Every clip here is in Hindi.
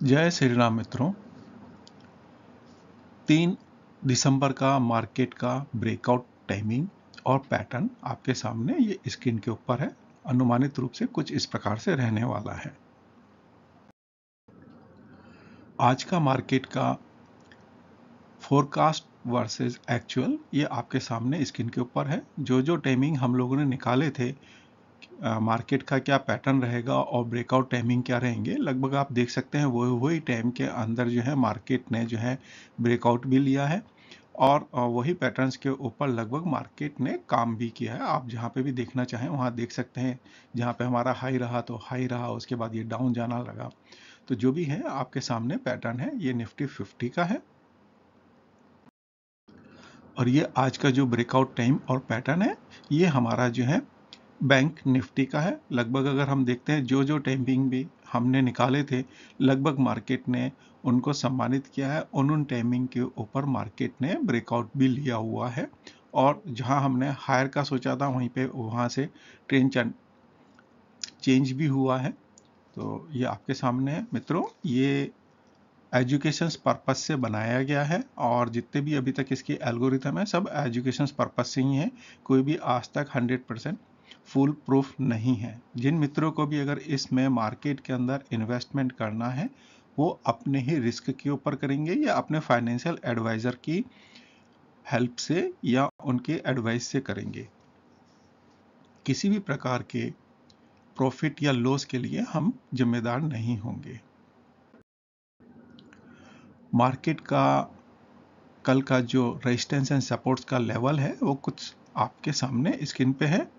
जय श्री राम मित्रों। 3 दिसंबर का मार्केट का ब्रेकआउट टाइमिंग और पैटर्न आपके सामने ये स्क्रीन के ऊपर है। अनुमानित रूप से कुछ इस प्रकार से रहने वाला है। आज का मार्केट का फोरकास्ट वर्सेस एक्चुअल ये आपके सामने स्क्रीन के ऊपर है। जो टाइमिंग हम लोगों ने निकाले थे, मार्केट का क्या पैटर्न रहेगा और ब्रेकआउट टाइमिंग क्या रहेंगे, लगभग आप देख सकते हैं वही टाइम के अंदर जो है मार्केट ने जो है ब्रेकआउट भी लिया है और वही पैटर्न्स के ऊपर लगभग मार्केट ने काम भी किया है। आप जहां पे भी देखना चाहें वहां देख सकते हैं। जहां पे हमारा हाई रहा तो हाई रहा, उसके बाद ये डाउन जाना लगा। तो जो भी है आपके सामने पैटर्न है, ये निफ्टी 50 का है और ये आज का जो ब्रेकआउट टाइम और पैटर्न है ये हमारा जो है बैंक निफ्टी का है। लगभग अगर हम देखते हैं जो टाइमिंग भी हमने निकाले थे, लगभग मार्केट ने उनको सम्मानित किया है। उन टाइमिंग के ऊपर मार्केट ने ब्रेकआउट भी लिया हुआ है और जहां हमने हायर का सोचा था वहां से ट्रेंड चेंज भी हुआ है। तो ये आपके सामने है मित्रों। ये एजुकेशन पर्पज से बनाया गया है और जितने भी अभी तक इसकी एल्गोरिथम है सब एजुकेशन पर्पज से ही है। कोई भी आज तक 100% फुल प्रूफ नहीं है। जिन मित्रों को भी अगर इसमें मार्केट के अंदर इन्वेस्टमेंट करना है वो अपने ही रिस्क के ऊपर करेंगे या अपने फाइनेंशियल एडवाइजर की हेल्प से या उनके एडवाइस से करेंगे। किसी भी प्रकार के प्रॉफिट या लॉस के लिए हम जिम्मेदार नहीं होंगे। मार्केट का कल का जो रेजिस्टेंस एंड सपोर्ट्स का लेवल है वो कुछ आपके सामने स्क्रीन पे है।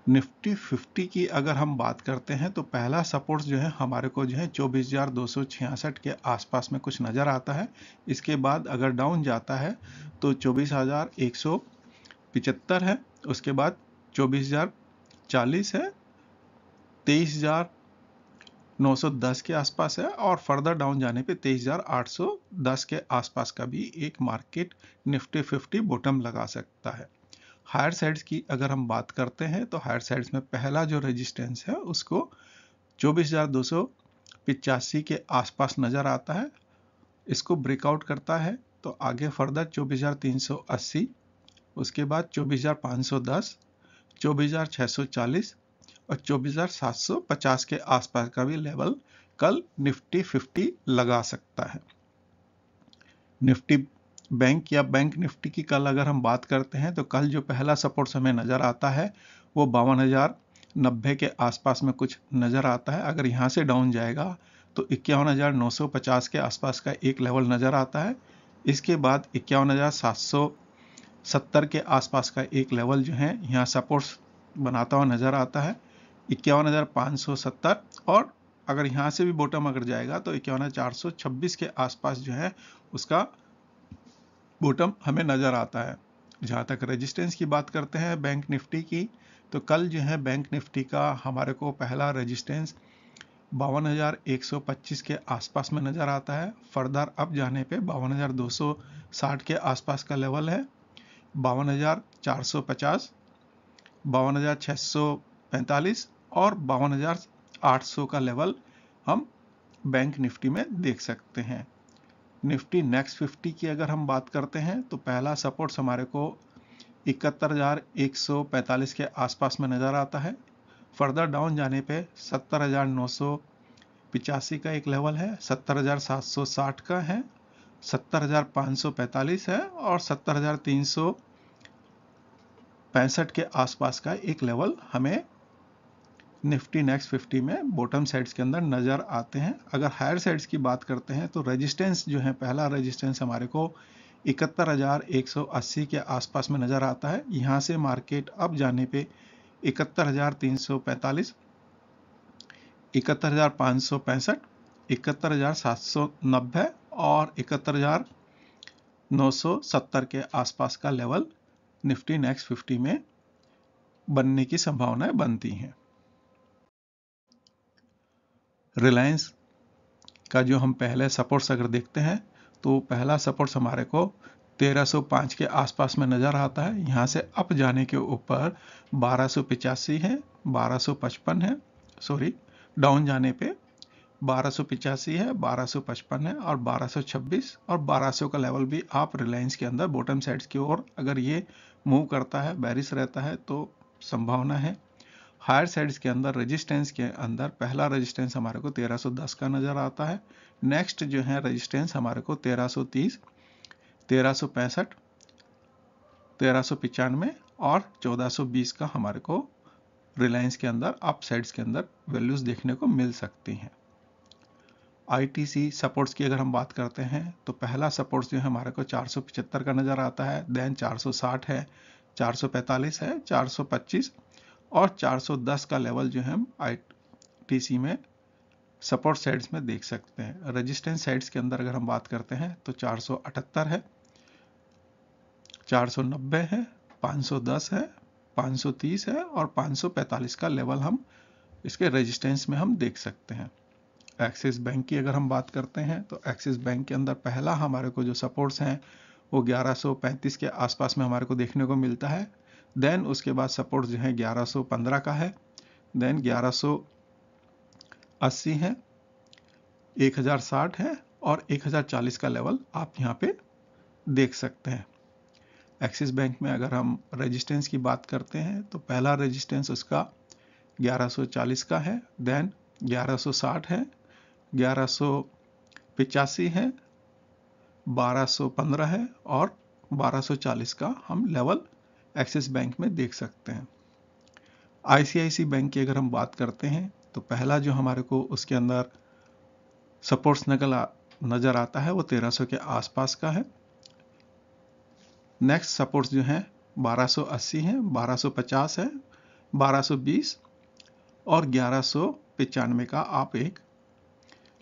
निफ्टी 50 की अगर हम बात करते हैं तो पहला सपोर्ट जो है हमारे को जो है 24,266 के आसपास में कुछ नज़र आता है। इसके बाद अगर डाउन जाता है तो 24,175 है, उसके बाद 24,040 है, 23,910 के आसपास है और फर्दर डाउन जाने पे 23,810 के आसपास का भी एक मार्केट निफ्टी 50 बॉटम लगा सकता है। हायर साइड्स की अगर हम बात करते हैं तो हायर साइड्स में पहला जो रेजिस्टेंस है उसको 24,285 के आसपास नजर आता है। इसको ब्रेकआउट करता है तो आगे फर्दर 24,380, उसके बाद 24,510, 24,640 और 24,750 के आसपास का भी लेवल कल निफ्टी 50 लगा सकता है। निफ्टी बैंक या बैंक निफ्टी की कल अगर हम बात करते हैं तो कल जो पहला सपोर्ट हमें नजर आता है वो 52,090 के आसपास में कुछ नजर आता है। अगर यहां से डाउन जाएगा तो 51,950 के आसपास का एक लेवल नजर आता है। इसके बाद 51,770 के आसपास का एक लेवल जो है यहाँ सपोर्ट्स बनाता हुआ नजर आता है, 51,570। और अगर यहाँ से भी बॉटम अगर जाएगा तो 51,426 के आसपास जो है उसका बॉटम हमें नजर आता है। जहां तक रेजिस्टेंस की बात करते हैं बैंक निफ्टी की, तो कल जो है बैंक निफ्टी का हमारे को पहला रेजिस्टेंस 52,125 के आसपास में नजर आता है। फर्दर अप जाने पे 52,260 के आसपास का लेवल है। 52,450, 52,645 और 52,800 का लेवल हम बैंक निफ्टी में देख सकते हैं। निफ्टी नेक्स्ट 50 की अगर हम बात करते हैं तो पहला सपोर्ट हमारे को 71,145 के आसपास में नजर आता है। फर्दर डाउन जाने पे 70,985 का एक लेवल है, 70,760 का है, 70,545 है और 70,365 के आसपास का एक लेवल हमें निफ्टी नेक्स्ट 50 में बॉटम साइड्स के अंदर नजर आते हैं। अगर हायर साइड्स की बात करते हैं तो रेजिस्टेंस जो है पहला रेजिस्टेंस हमारे को 71,180 के आसपास में नजर आता है। यहां से मार्केट अप जाने पे 71,345, 71,565, 71,790 और 71,970 के आसपास का लेवल निफ्टी नेक्स्ट 50 में बनने की संभावनाएं बनती हैं। रिलायंस का जो हम पहले सपोर्ट्स अगर देखते हैं तो पहला सपोर्ट्स हमारे को 1305 के आसपास में नजर आता है। यहां से अप जाने के ऊपर 1285 है, 1255 है, सॉरी डाउन जाने पे 1285 है, 1255 है और 1226 और 1200 का लेवल भी आप रिलायंस के अंदर बॉटम साइड्स की ओर अगर ये मूव करता है, बेरिश रहता है तो संभावना है। हायर साइड्स के अंदर रेजिस्टेंस के अंदर पहला रेजिस्टेंस हमारे को 1310 का नजर आता है। नेक्स्ट जो है रेजिस्टेंस हमारे को 1330, 1365, 1395 और 1420 का हमारे को रिलायंस के अंदर अप साइड्स के अंदर वैल्यूज देखने को मिल सकती हैं। आईटीसी सपोर्ट्स की अगर हम बात करते हैं तो पहला सपोर्ट्स जो है हमारे को 475 का नजर आता है, देन 460 है, 445 है, 425 और 410 का लेवल जो है हम आईटीसी में सपोर्ट साइड्स में देख सकते हैं। रेजिस्टेंस साइड्स के अंदर अगर हम बात करते हैं तो 478 है, 490 है, 510 है, 530 है और 545 का लेवल हम इसके रेजिस्टेंस में हम देख सकते हैं। एक्सिस बैंक की अगर हम बात करते हैं तो एक्सिस बैंक के अंदर पहला हमारे को जो सपोर्ट्स हैं वो 1135 के आसपास में हमारे को देखने को मिलता है। देन उसके बाद सपोर्ट जो है 1115 का है, देन 1180 है, 1060 है और 1040 का लेवल आप यहाँ पे देख सकते हैं। एक्सिस बैंक में अगर हम रेजिस्टेंस की बात करते हैं तो पहला रेजिस्टेंस उसका 1140 का है, देन 1160 है, 1185 है, 1215 है और 1240 का हम लेवल एक्सिस बैंक में देख सकते हैं। आईसीआईसी बैंक की अगर हम बात करते हैं तो पहला जो हमारे को उसके अंदर सपोर्ट्स नजर आता है वो 1300 के आसपास का है। नेक्स्ट सपोर्ट्स जो है 1280 है, 1250 है, 1220 और 1195 का आप एक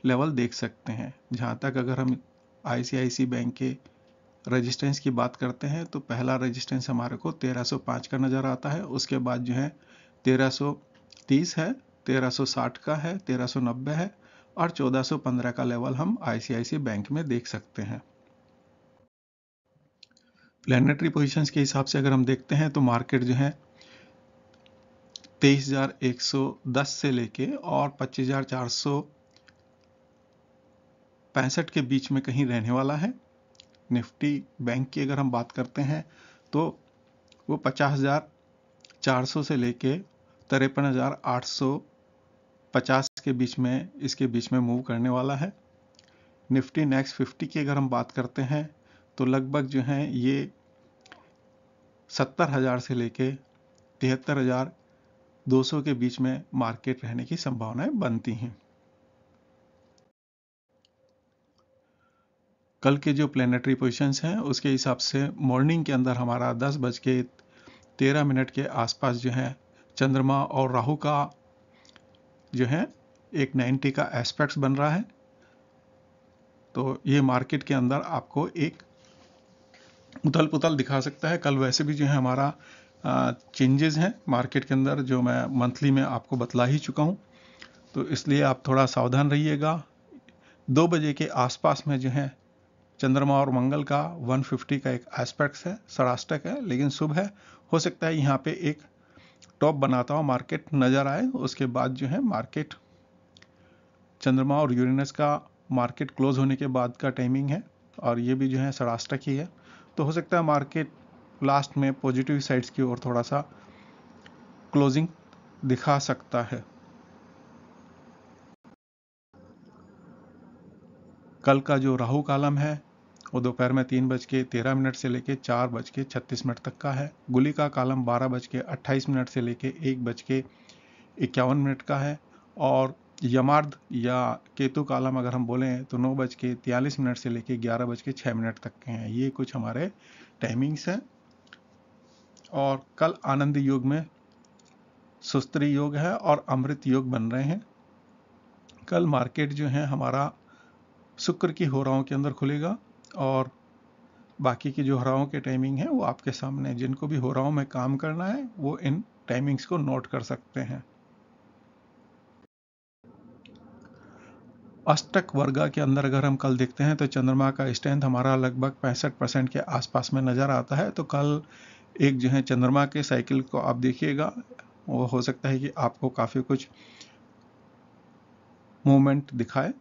लेवल देख सकते हैं। जहां तक अगर हम आईसीआईसी बैंक के रेजिस्टेंस की बात करते हैं तो पहला रेजिस्टेंस हमारे को 1305 का नजर आता है, उसके बाद जो है 1330 है, 1360 का है, 1390 है और 1415 का लेवल हम आईसीआईसी बैंक में देख सकते हैं। प्लैनेटरी पोजीशंस के हिसाब से अगर हम देखते हैं तो मार्केट जो है 23,110 से लेके और 25,465 के बीच में कहीं रहने वाला है। निफ्टी बैंक की अगर हम बात करते हैं तो वो 50,400 से लेके 53,850 के बीच में इसके बीच में मूव करने वाला है। निफ्टी नेक्स्ट 50 की अगर हम बात करते हैं तो लगभग जो है ये 70,000 से लेके 73,200 के बीच में मार्केट रहने की संभावनाएं बनती हैं। कल के जो प्लैनेटरी पोजीशंस हैं उसके हिसाब से मॉर्निंग के अंदर हमारा 10:13 के आसपास जो है चंद्रमा और राहु का जो है एक 90 का एस्पेक्ट्स बन रहा है। तो ये मार्केट के अंदर आपको एक उथल पुथल दिखा सकता है। कल वैसे भी जो है हमारा चेंजेस हैं मार्केट के अंदर जो मैं मंथली में आपको बतला ही चुका हूँ, तो इसलिए आप थोड़ा सावधान रहिएगा। 2 बजे के आसपास में जो है चंद्रमा और मंगल का 150 का एक एस्पेक्ट है, षडाष्टक है लेकिन शुभ है। हो सकता है यहाँ पे एक टॉप बनाता हुआ मार्केट नजर आए। उसके बाद जो है मार्केट चंद्रमा और यूरेनस का मार्केट क्लोज होने के बाद का टाइमिंग है और ये भी जो है षडाष्टक ही है। तो हो सकता है मार्केट लास्ट में पॉजिटिव साइड्स की ओर थोड़ा सा क्लोजिंग दिखा सकता है। कल का जो राहु कालम है वो दोपहर में 3:13 से लेके 4:36 तक का है। गुली का कालम 12:28 से लेके 1:51 का है और यमार्द या केतु कालम अगर हम बोलें तो 9:43 से लेके 11:06 तक के हैं। ये कुछ हमारे टाइमिंग्स हैं। और कल आनंद योग में सुस्त्री योग है और अमृत योग बन रहे हैं। कल मार्केट जो है हमारा शुक्र की होराओं के अंदर खुलेगा और बाकी की जो होराओं के टाइमिंग है वो आपके सामने। जिनको भी होराओं में काम करना है वो इन टाइमिंग्स को नोट कर सकते हैं। अष्टक वर्गा के अंदर अगर हम कल देखते हैं तो चंद्रमा का स्ट्रेंथ हमारा लगभग 65% के आसपास में नजर आता है। तो कल एक जो है चंद्रमा के साइकिल को आप देखिएगा, वो हो सकता है कि आपको काफ़ी कुछ मूवमेंट दिखाए।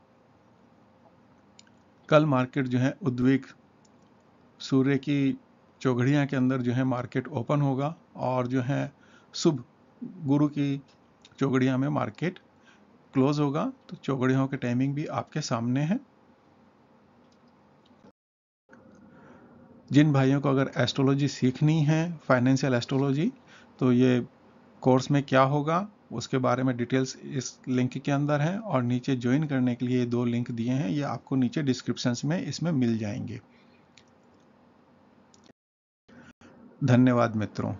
कल मार्केट जो है उद्वेग, सूर्य की चौघड़ियाँ के अंदर जो है मार्केट ओपन होगा और जो है शुभ गुरु की चौघड़ियाँ में मार्केट क्लोज होगा। तो चौघड़ियों के टाइमिंग भी आपके सामने है। जिन भाइयों को अगर एस्ट्रोलॉजी सीखनी है, फाइनेंशियल एस्ट्रोलॉजी, तो ये कोर्स में क्या होगा उसके बारे में डिटेल्स इस लिंक के अंदर है, और नीचे ज्वाइन करने के लिए 2 लिंक दिए हैं, ये आपको नीचे डिस्क्रिप्शन में इसमें मिल जाएंगे। धन्यवाद मित्रों।